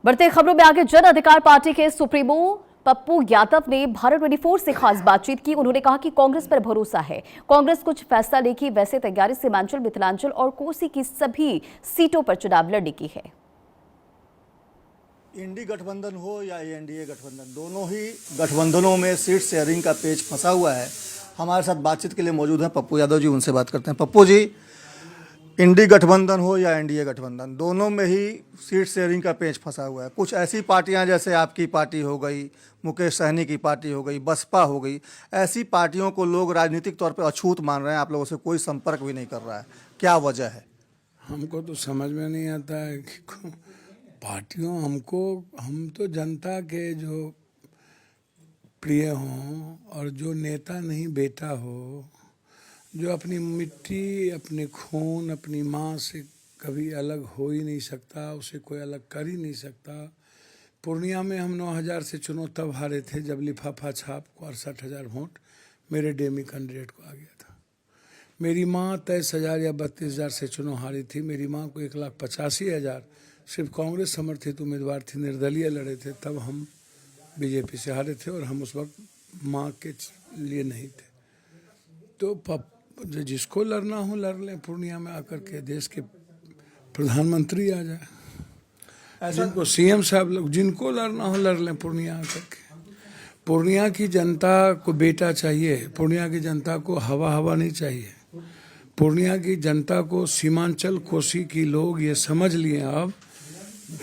बढ़ते खबरों में आगे जन अधिकार पार्टी के सुप्रीमो पप्पू यादव ने भारत 24 से खास बातचीत की। उन्होंने कहा कि कांग्रेस पर भरोसा है, कांग्रेस कुछ फैसला लेगी। वैसे तैयारी सीमांचल, मिथिलांचल और कोसी की सभी सीटों पर चुनाव लड़ने की है। इंडी गठबंधन हो या एनडीए गठबंधन, दोनों ही गठबंधनों में सीट शेयरिंग का पेच फंसा हुआ है। हमारे साथ बातचीत के लिए मौजूद हैं पप्पू यादव जी, उनसे बात करते हैं। पप्पू जी, इंडी गठबंधन हो या एनडीए गठबंधन, दोनों में ही सीट शेयरिंग का पेच फंसा हुआ है। कुछ ऐसी पार्टियां जैसे आपकी पार्टी हो गई, मुकेश सहनी की पार्टी हो गई, बसपा हो गई, ऐसी पार्टियों को लोग राजनीतिक तौर पर अछूत मान रहे हैं, आप लोगों से कोई संपर्क भी नहीं कर रहा है। क्या वजह है? हमको तो समझ में नहीं आता है कि पार्टियों हम तो जनता के जो प्रिय हों और जो नेता नहीं बेटा हो, जो अपनी मिट्टी, अपने खून, अपनी माँ से कभी अलग हो ही नहीं सकता, उसे कोई अलग कर ही नहीं सकता। पूर्णिया में हम 9,000 से चुनाव तब हारे थे जब लिफाफा छाप को 68,000 वोट मेरे डेमी कैंडिडेट को आ गया था। मेरी माँ 23,000 या 32,000 से चुनाव हारी थी। मेरी माँ को 1,85,000 सिर्फ कांग्रेस समर्थित उम्मीदवार थी, निर्दलीय लड़े थे, तब हम बीजेपी से हारे थे और हम उस वक्त माँ के लिए नहीं थे। तो जिसको लड़ना हो लड़ लें, पूर्णिया में आकर के देश के प्रधानमंत्री आ जाए, जिनको सीएम साहब लोग, जिनको लड़ना हो लड़ लें पूर्णिया आकर के। पूर्णिया की जनता को बेटा चाहिए, पूर्णिया की जनता को हवा नहीं चाहिए। पूर्णिया की जनता को सीमांचल कोसी की लोग ये समझ लिए अब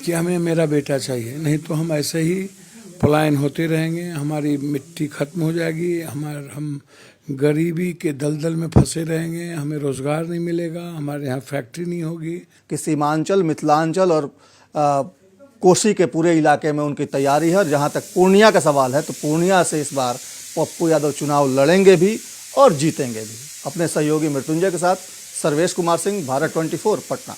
कि हमें मेरा बेटा चाहिए, नहीं तो हम ऐसे ही पलायन होते रहेंगे, हमारी मिट्टी खत्म हो जाएगी, हम गरीबी के दलदल में फंसे रहेंगे, हमें रोजगार नहीं मिलेगा, हमारे यहाँ फैक्ट्री नहीं होगी। कि सीमांचल, मिथिलांचल और कोसी के पूरे इलाके में उनकी तैयारी है। और जहाँ तक पूर्णिया का सवाल है, तो पूर्णिया से इस बार पप्पू यादव चुनाव लड़ेंगे भी और जीतेंगे भी। अपने सहयोगी मृत्युंजय के साथ सर्वेश कुमार सिंह, भारत 24, पटना।